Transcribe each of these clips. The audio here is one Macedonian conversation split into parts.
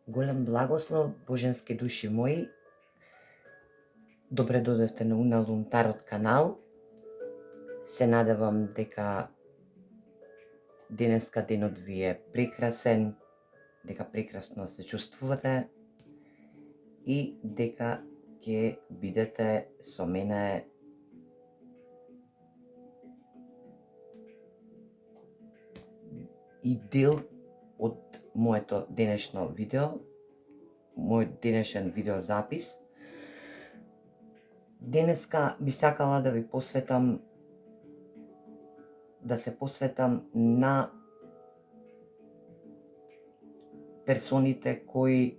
Голем благослов, боженски души мои. Добре дојдовте на Уналум Тарот канал. Се надевам дека денеска денот ви е прекрасен, дека прекрасно се чувствувате и дека ќе бидете со мене и дел од моето денешно видео, мојот денешен видеозапис. Денеска би сакала да ви посветам, да се посветам на персоните кои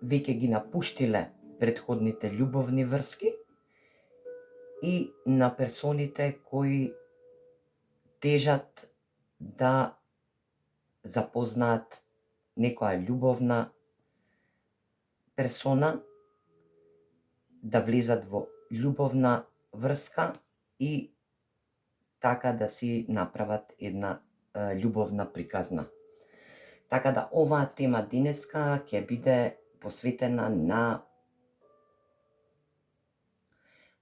веќе ги напуштиле претходните љубовни врски и на персоните кои тежат да запознаат некоја љубовна персона, да влезат во љубовна врска и така да си направат една љубовна приказна. Така да оваа тема денеска ќе биде посветена на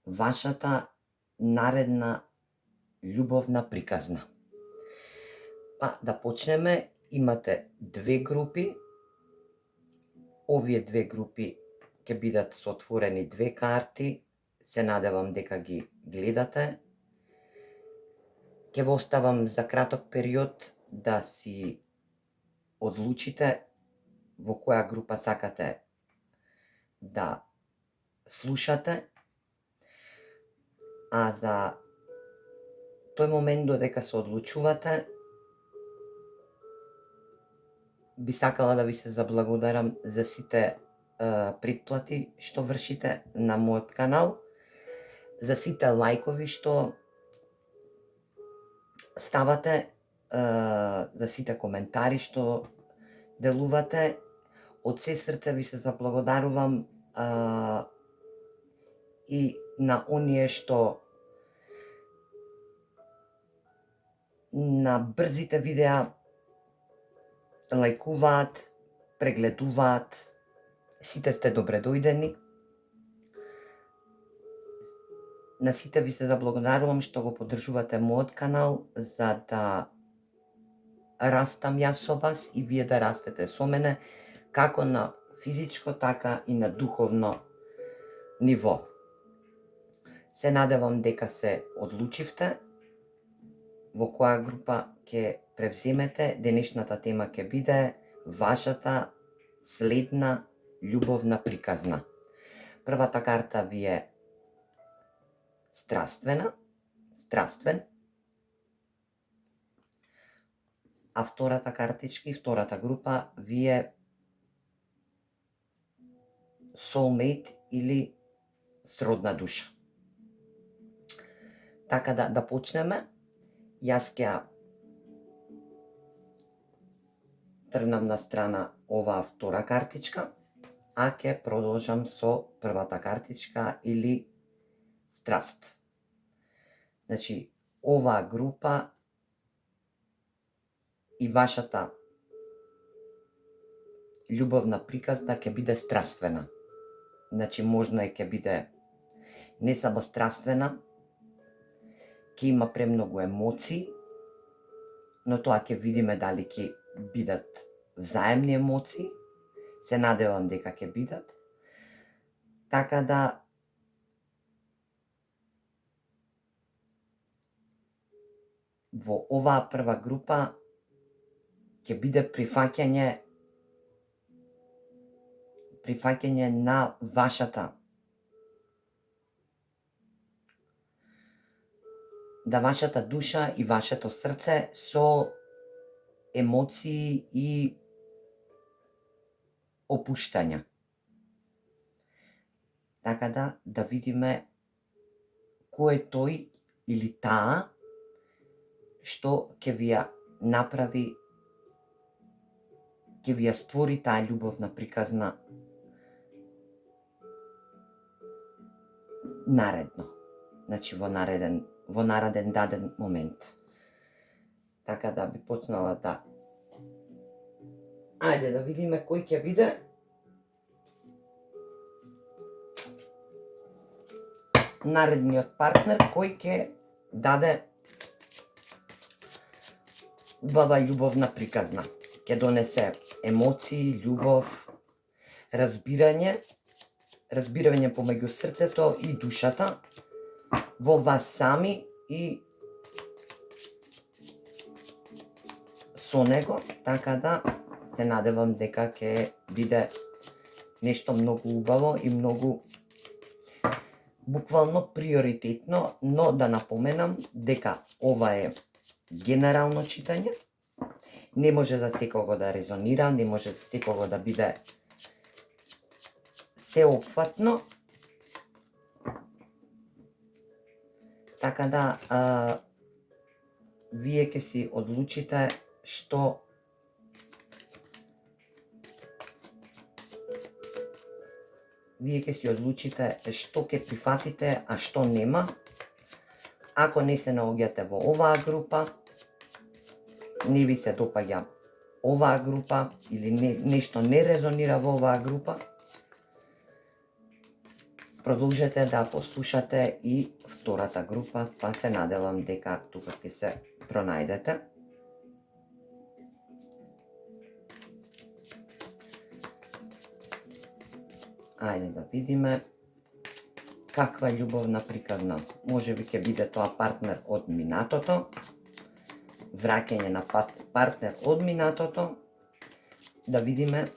вашата наредна љубовна приказна. Да почнеме. Имате две групи. Овие две групи ќе бидат со отворени две карти. Се надевам дека ги гледате. Ќе ве оставам за краток период да си одлучите во која група сакате да слушате. А за тој момент додека се одлучувате, би сакала да ви се заблагодарам за сите претплати што вршите на мојот канал, за сите лајкови што ставате, за сите коментари што делувате. Од се срце ви се заблагодарувам и на оние што на брзите видеа лајкуваат, прегледуваат. Сите сте добре дојдени. На сите ви се заблагодарувам што го поддржувате мојот канал, за да растам јас со вас и вие да растете со мене, како на физичко, така и на духовно ниво. Се надевам дека се одлучивте во која група ќе превземете. Денешната тема ќе биде вашата следна љубовна приказна. Првата карта ви е страствен, а втората картичка и втората група ви е soulmate или сродна душа. Така да почнеме. Јас ќе тргнам на страна оваа втора картичка, а ќе продолжам со првата картичка или страст. Значи, оваа група и вашата љубовна приказна ќе биде страствена. Значи, можно ќе биде не само страствена, ќе има премногу емоции, но тоа ќе видиме дали ќе бидат взаемни емоции. Се надевам дека ќе бидат. Така да во оваа прва група ќе биде прифаќање на вашата душа и вашето срце со емоции и опуштања. Така да видиме кој е тој или таа што ќе ви ја направи, ќе ви ја створи таа љубовна приказна наредно. Значи во нареден даден момент. Така да би почнала да Ајде да видиме кој ќе биде. Наредниот партнер кој ќе даде убава љубовна приказна. Ќе донесе емоции, љубов, разбирање помеѓу срцето и душата во вас сами и со него, така да се надевам дека ќе биде нешто многу убаво и многу буквално приоритетно, но да напоменам дека ова е генерално читање, не може за секого да резонира, не може за секого да биде сеопфатно, така да вие ќе си одлучите што ќе прифатите, а што нема. Ако не се наоѓате во оваа група, не ви се допаѓа оваа група или нешто не резонира во оваа група, продолжете да послушате и втората група, па се надевам дека тука ќе се пронајдете. Ајде да видиме каква љубовна приказна. Може би ќе биде тоа партнер од минатото, враќање на партнер од минатото, да видиме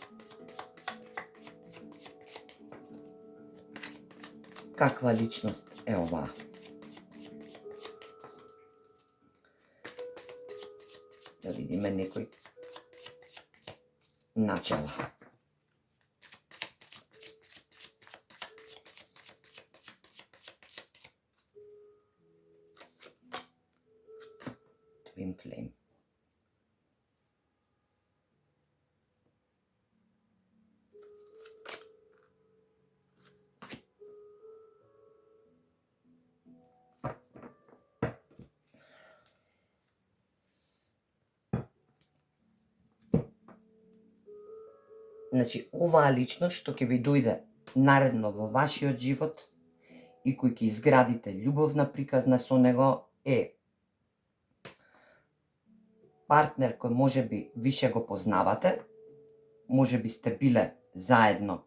каква личност е оваа. Да видиме некој начела. Twin flame. Значи, оваа личност што ќе ви дојде наредно во вашиот живот и кој ќе изградите љубовна приказна со него е партнер кој може би више го познавате, може би сте биле заедно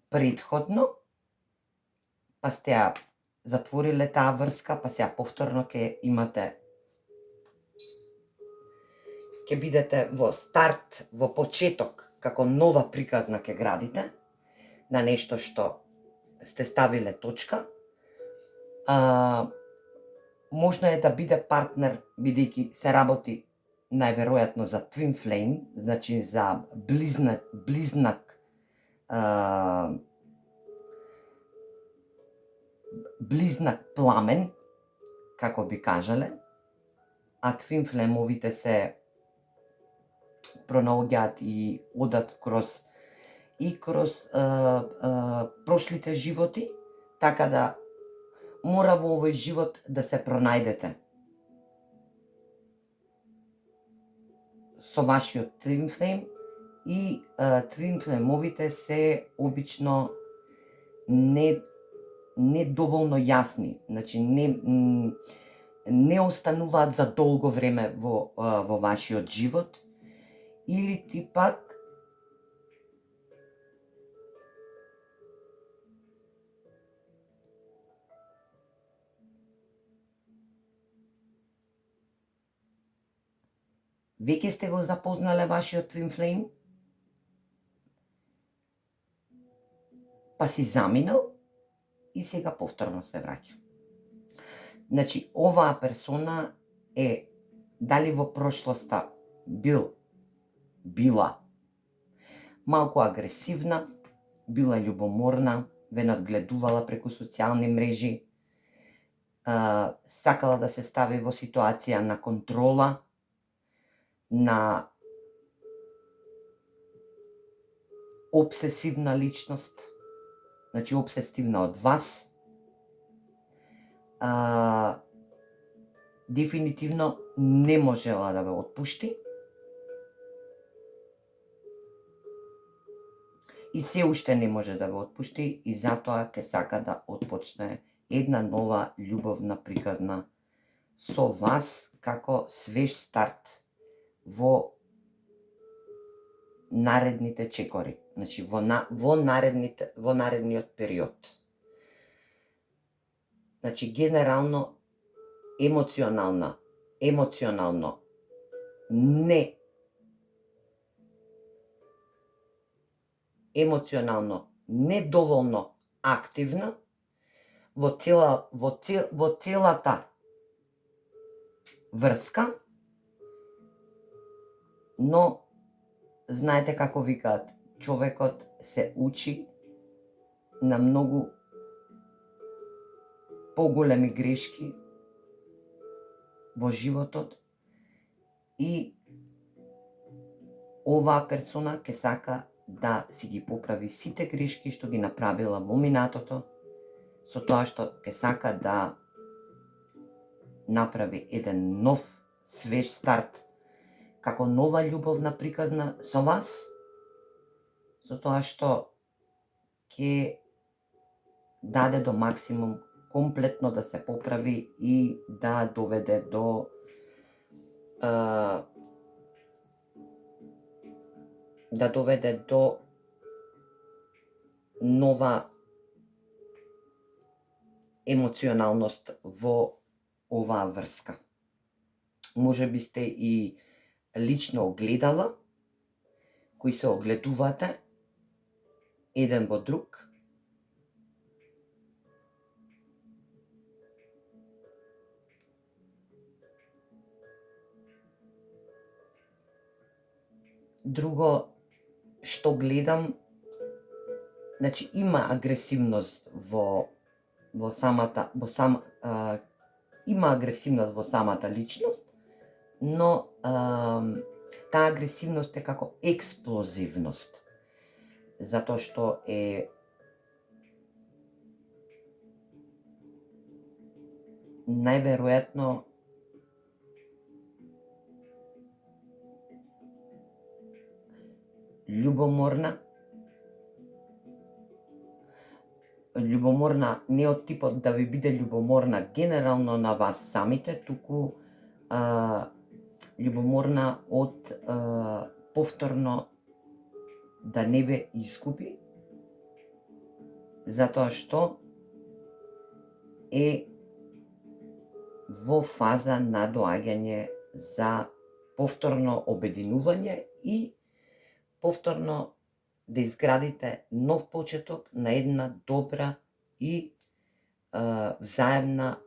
предходно, па сте ја затвориле таа врска, па сега повторно ќе бидете во старт, во почеток, како нова приказна ќе градите, на нешто што сте ставиле точка. Можно е да биде партнер, бидејќи се работи најверојатно за twin flame, значи за близнак пламен, како би кажале, а twin flame-овите се пронаоѓаат и одат кроз прошлите животи, така да мора во овој живот да се пронајдете со вашиот twin flame и twin flame-овите се обично не доволно јасни, значи не остануваат за долго време во вашиот живот, или ти пак веќе сте го запознале вашиот twin flame, па си заминал и сега повторно се враќа. Значи, оваа персона е дали во прошлоста била малку агресивна, била љубоморна, ве надгледувала преку социјални мрежи, сакала да се стави во ситуација на контрола, на обсесивна личност, значи обсесивна од вас, дефинитивно не можела да ве отпушти и се уште не може да ве отпушти и затоа ќе сака да отпочне една нова љубовна приказна со вас како свеж старт во наредните чекори, значи во наредниот период. Значи генерално емоционално недоволно активна во целата врска, но знаете како викаат, човекот се учи на многу поголеми грешки во животот и оваа персона ќе сака да си ги поправи сите грешки што ги направила во минатото, со тоа што ќе сака да направи еден нов, свеж старт, како нова љубовна приказна со вас, со тоа што ќе даде до максимум комплетно да се поправи и да доведе до нова емоционалност во оваа врска. Може би сте и лично огледала, кои се огледувате еден во друг. Друго што гледам, значи има агресивност има агресивност во самата личност, но таа агресивност е како експлозивност, затоа што е најверојатно љубоморна не од типот да ви биде љубоморна генерално на вас самите, туку љубоморна од повторно да не ве изгуби, затоа што е во фаза на доаѓање за повторно обединување и повторно да изградите нов почеток на една добра и взаемна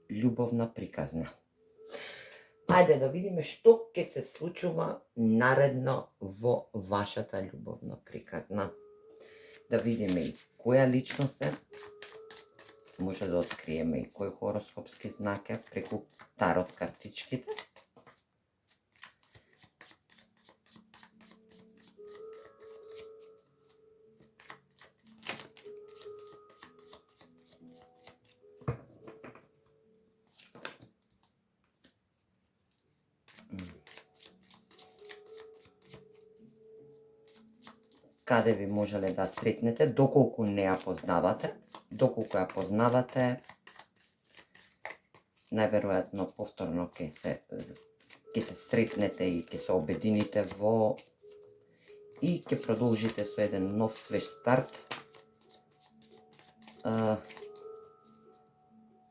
љубовна приказна. Ајде да видиме што ќе се случува наредно во вашата љубовна приказна. Да видиме и која личност е, може да откриеме и кој хороскопски знак е преку тарот картичките. Каде би можеле да сретнете, доколку не ја познавате. Доколку ја познавате, најверојатно повторно ќе се сретнете и ќе се обедините во и ќе продолжите со еден нов свеж старт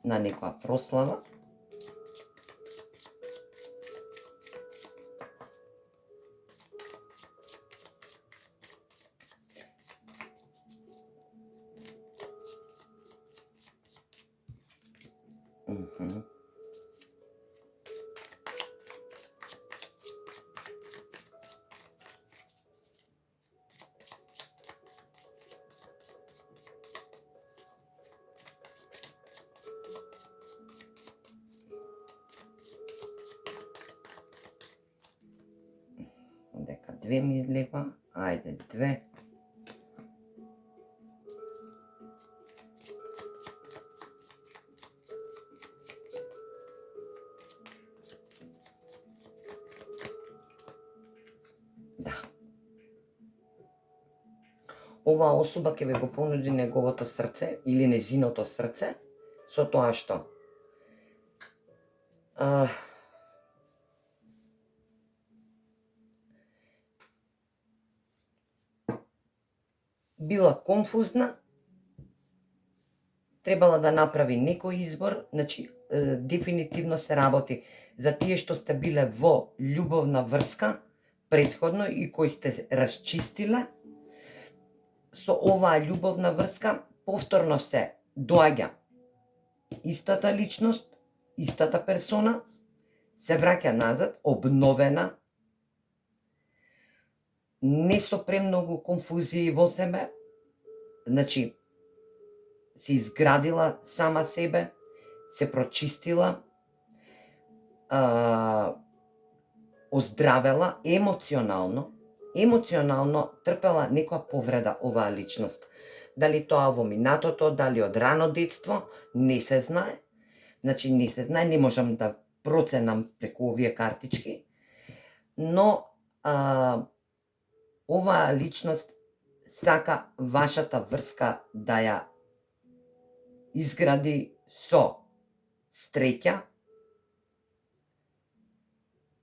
на некоја прослава. Дека 2 ми излева, ајде 2. оваа особа ќе ве го понуди неговото срце или незиното срце со тоа што била конфузна, требала да направи некој избор, значи дефинитивно се работи за тие што сте биле во љубовна врска претходно и кои сте расчистиле. Со оваа љубовна врска повторно се доаѓа истата личност, истата персона, се враќа назад, обновена, не со премногу конфузии во себе, значи се изградила сама себе, се прочистила, оздравела емоционално трпела некоја повреда оваа личност. Дали тоа во минатото, дали од рано детство, не се знае. Значи не се знае, не можам да проценам преку овие картички, но оваа личност сака вашата врска да ја изгради со среќа,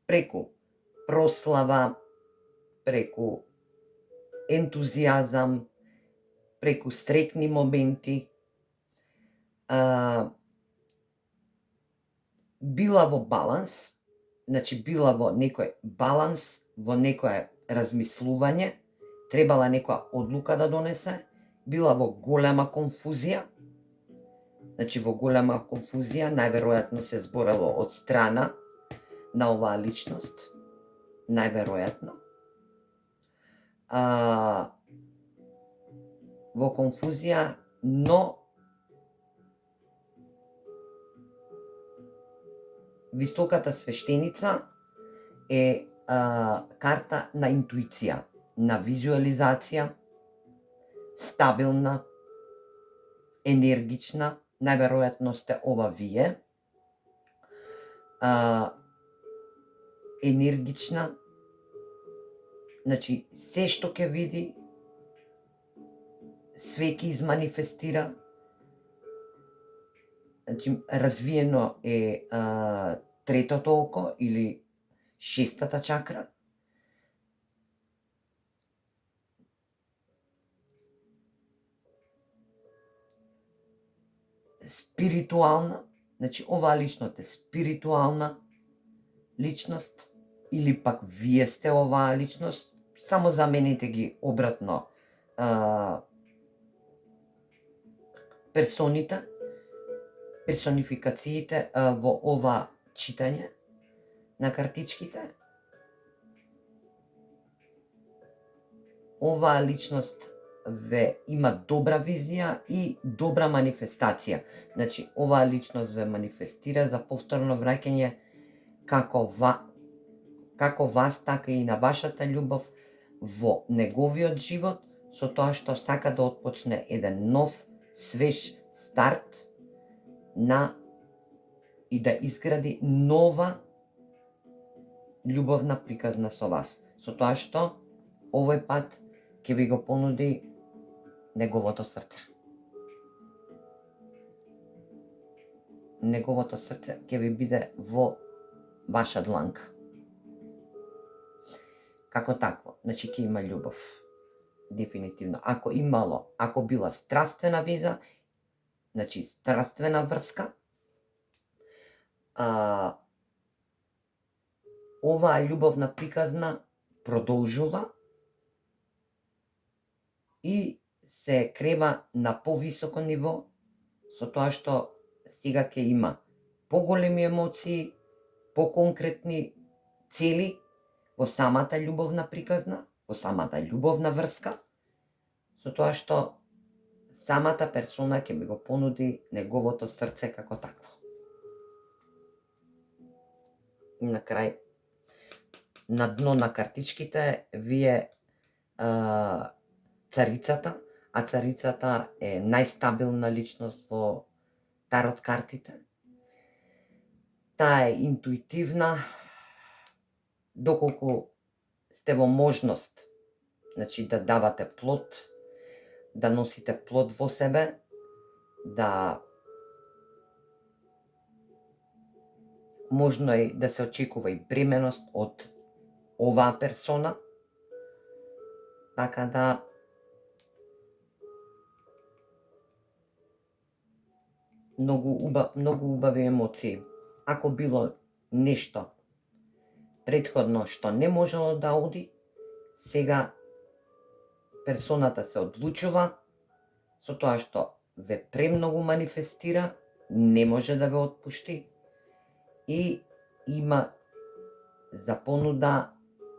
преку прослава, преку ентузијазам, преку среќни моменти, била во баланс, значи била во некој баланс, во некое размислување, требала некоја одлука да донесе, била во голема конфузија, значи во голема конфузија, најверојатно се зборело од страна на оваа личност, најверојатно. Во конфузија, но високата свештеница е карта на интуиција, на визуализација, стабилна, енергична, најверојатно сте ова вие, енергична, значи се што ќе види, све ќе изманифестира, значи развиено е третото око или шестата чакра. Спиритуална, значи оваа личност е спиритуална личност, или пак вие сте оваа личност, само замените ги обратно персоните, персонификациите во ова читање на картичките. Оваа личност ве има добра визија и добра манифестација. Значи, оваа личност ве манифестира за повторно враќање како вас, така и на вашата љубов во неговиот живот, со тоа што сака да отпочне еден нов, свеж старт и да изгради нова љубовна приказна со вас. Со тоа што овој пат ќе ви го понуди неговото срце. Неговото срце ќе ви биде во ваша дланка. Како такво, значи ќе има љубов. Дефинитивно. Ако била страствена веза, значи страствена врска, оваа љубовна приказна продолжува и се крема на повисоко ниво, со тоа што сега ќе има поголеми емоции, поконкретни цели во самата љубовна приказна, во самата љубовна врска, со тоа што самата персона ќе ми го понуди неговото срце како такво. И на крај, на дно на картичките вие царицата, а царицата е најстабилна личност во тарот картите. Таа е интуитивна, доколку сте во можност, значи да давате плод, да носите плод во себе, да можно и да се очекува и бременост од оваа персона, така да многу убави емоции. Ако било нешто претходно што не можело да оди, сега персоната се одлучува со тоа што ве премногу манифестира, не може да ве отпушти и има за понуда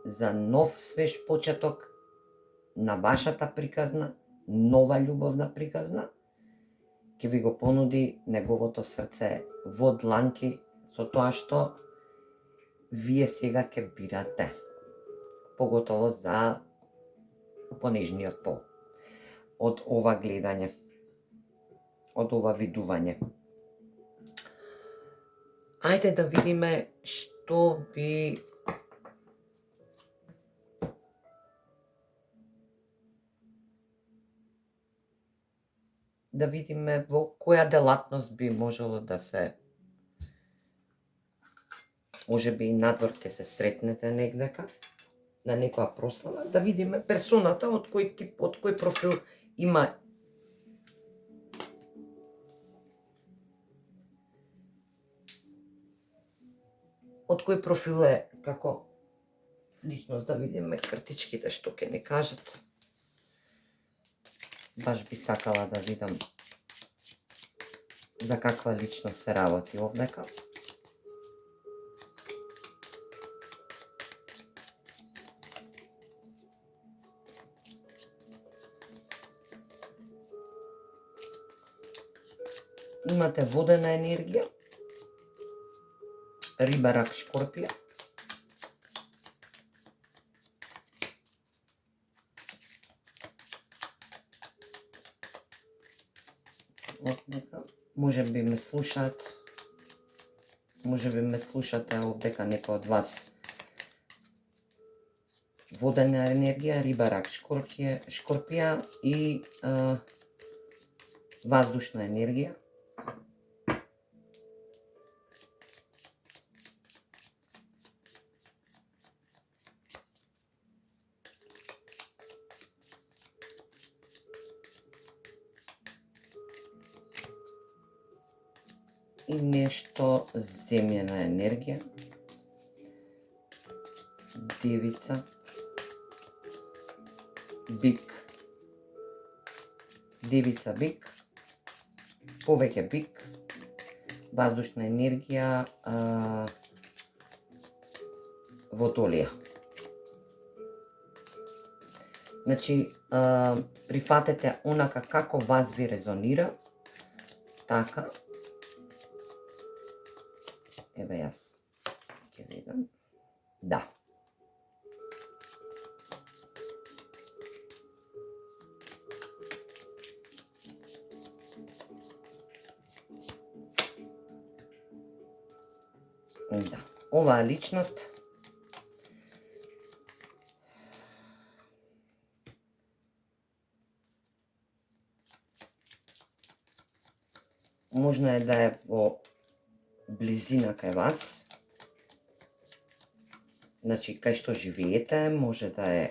за нов свеж почеток на вашата приказна, нова љубовна приказна, ќе ви го понуди неговото срце во дланки со тоа што вие сега ќе бирате, поготово за понежниот пол. Од ова гледање, од ова видување. Ајде да видиме што би да видиме во која делатност би можело да се, може би и надвор ќе се сретнете негдека, на некоја прослава, да видиме персоната од кој тип, од кој профил има од кој профил е како личност, да видиме картичките што ќе ни кажат. Баш би сакала да видам за каква личност се работи овдека. Имате водена енергија, риба, рак, шкорпија. Може би ме слушаат, може би ме слушате овдека некој од вас. Водена енергија, риба, рак, шкорпија и ваздушна енергија. И нешто земјена енергија, девица, бик, девица, бик, повеќе бик, ваздушна енергија, водолија. Значи, прифатете онака како вас ви резонира, така. Еве јас ќе видам. Да. Да. Оваа личност можно е да е во близина кај вас, значи кај што живеете, може да е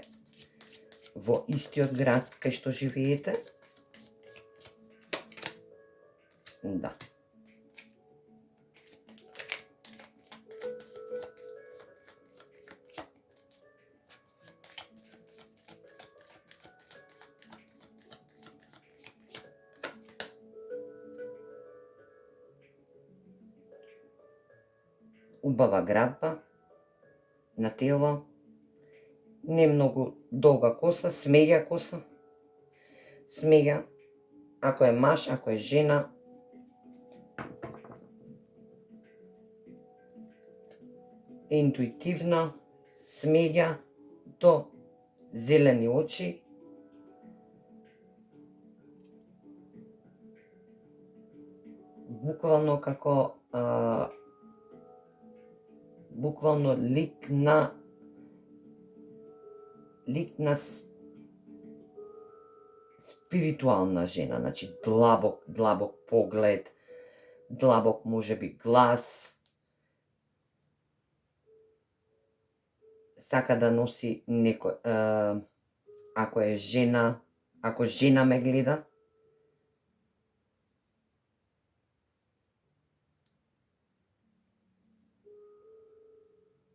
во истиот град кај што живеете. Да. Убава градба на тело, не многу долга коса, смеѓа коса, смеѓа, ако е маж, ако е жена, е интуитивна, смеѓа, до зелени очи, буквално како буквално лик на спиритуална жена, значи длабок поглед, длабок можеби глас, сака да носи некој, ако е жена, ако жена ме гледа,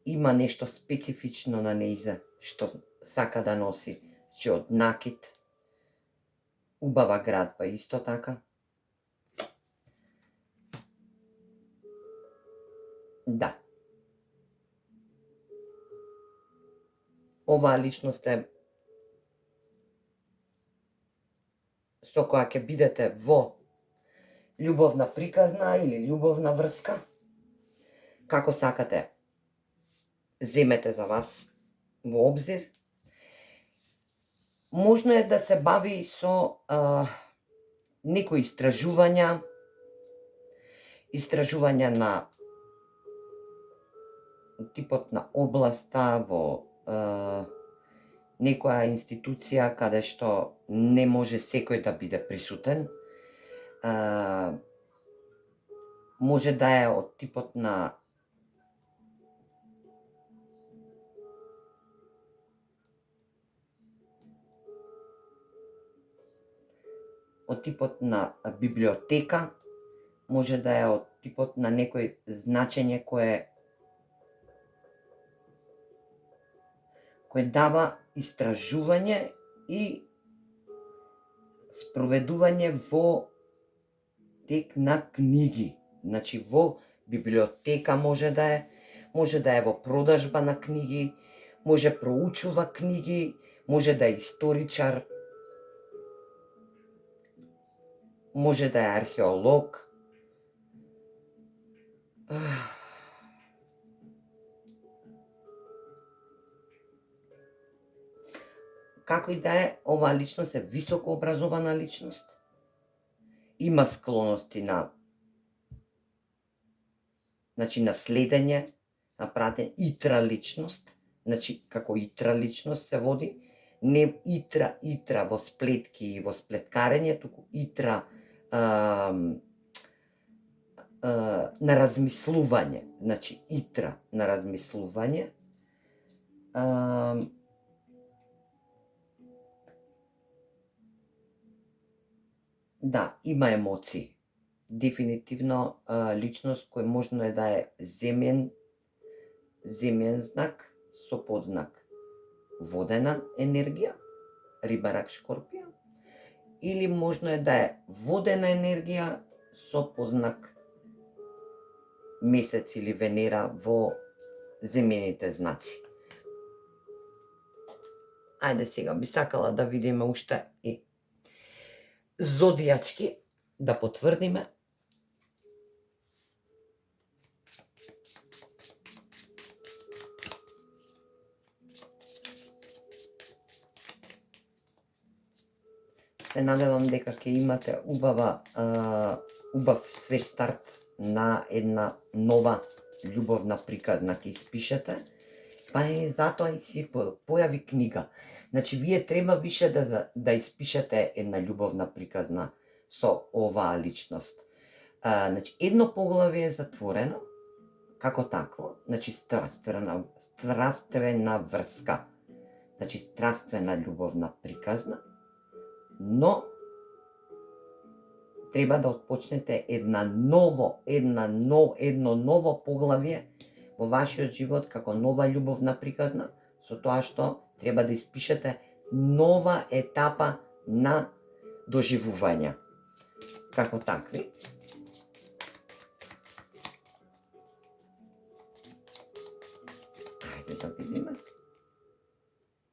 има нешто специфично на нејзе што сака да носи, че од накид, убава градба исто така. Да. Оваа личност е со која ќе бидете во љубовна приказна или љубовна врска, како сакате, земете за вас во обзир. Можно е да се бави со некои истражувања на типот на областа во некоја институција каде што не може секој да биде присутен. Може да е од типот на библиотека, може да е од типот на некој значење кое дава истражување и спроведување во тек на книги. Значи во библиотека може да е во продажба на книги, може проучува книги, може да е историчар, може да е археолог. Како и да е, оваа личност е високо образована личност. Има склоности на следење, на пратење, итра личност, значи како итра личност се води, не итра во сплетки и во сплеткарење, туку итра на размислување, значи итра на размислување. Да, има емоции. Дефинитивно личност кој можно е да е земен знак со подзнак водена енергија, Риба, Рак, Шкорпија, или можно е да е водена енергија со подзнак Месец или Венера во земените знаци. Ајде сега би сакала да видиме уште и зодијачки, да потврдиме. Се надевам дека ќе имате убав свеж старт на една нова љубовна приказна ќе испишете, па и затоа и си појави книга. Значи, вие треба више да испишете една љубовна приказна со оваа личност. Значи, едно поглавје е затворено, како такво, значи страствена врска, значи страствена љубовна приказна, но треба да отпочнете едно ново поглавје во вашиот живот како нова љубовна приказна, со тоа што треба да испишете нова етапа на доживување. Како такви. Ајде да видиме.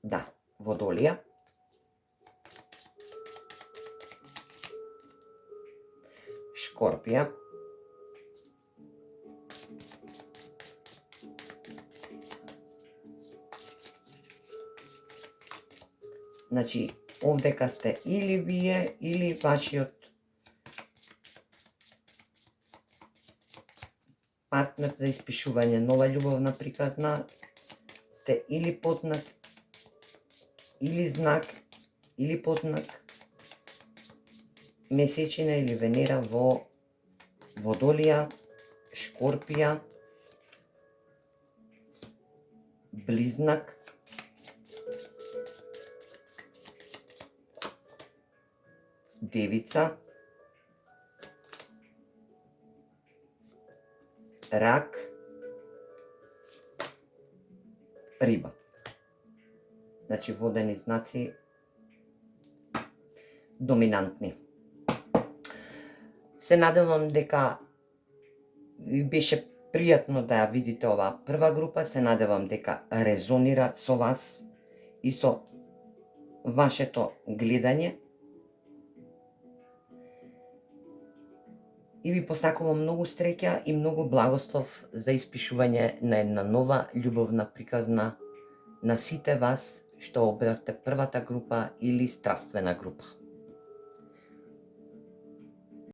Да, Водолија. Шкорпија. Значи, овдека сте или вие, или вашиот партнер за испишување нова љубовна приказна, сте или подзнак, или знак, или подзнак месечина или Венера во Водолија, Шкорпија, Близнак, Девица, Рак, Риба. Значи водени знаци доминантни. Се надевам дека ви беше пријатно да ја видите оваа прва група, се надевам дека резонира со вас и со вашето гледање. И ви посакувам многу среќа и многу благослов за испишување на една нова љубовна приказна на сите вас што обрате првата група или страствена група.